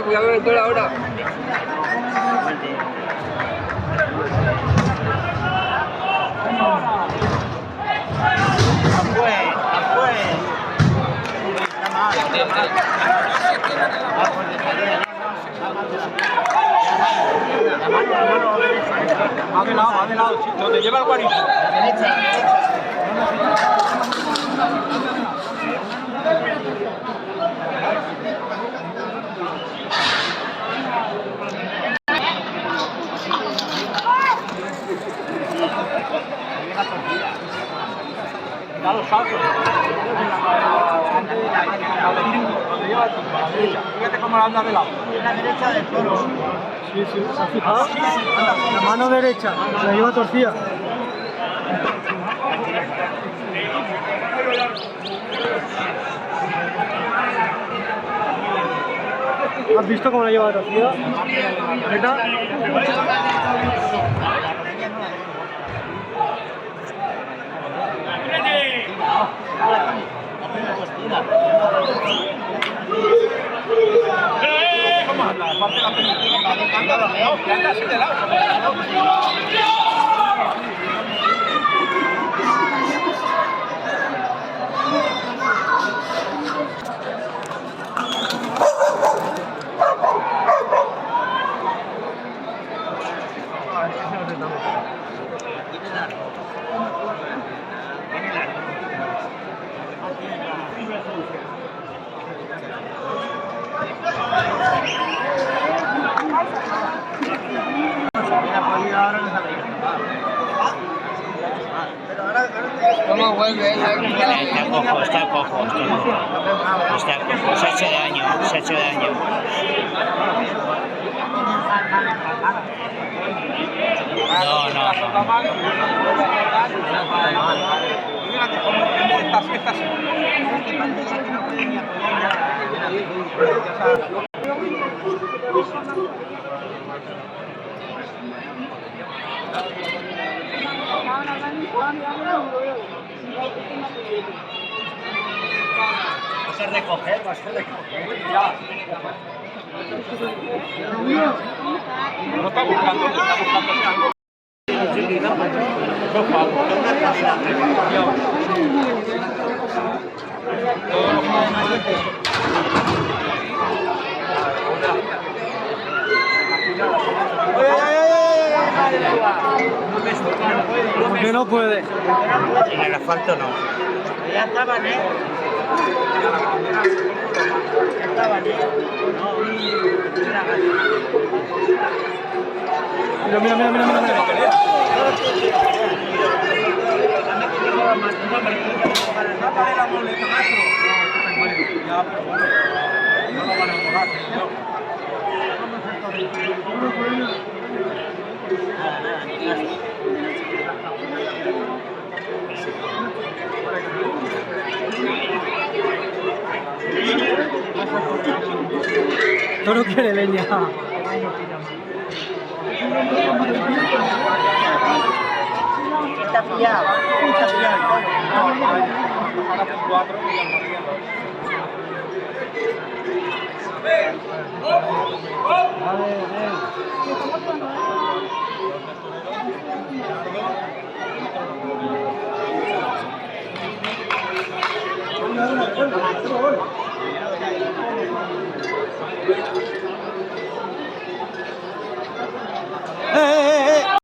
Cuidado con el toro ahora. Va de lado, donde lleva el guarito. Da los saltos. Donde lleva el toro, a la derecha. Fíjate cómo la anda de lado. La derecha del toro. Sí, ¿se ha fijado? La mano derecha, la lleva torcida. ¿Has visto cómo la lleva torcida? ¿Neta? ¿Cómo vuelve? Está cojo, está cojo. Está cojo, se ha hecho daño, se ha hecho daño. No, no, no. Fíjate cómo está así. Vas a recoger, vas a recoger. Ya. No está buscando algo. Por favor. ¿Por qué no puede? En el asfalto no. Ya estaban, ¿eh? Ya estaban, ¿eh? No. Mira. Sácale la boleta, maestro. Ya, pero bueno. No lo van a borrar, Toro quiere leña. Está pillado. Está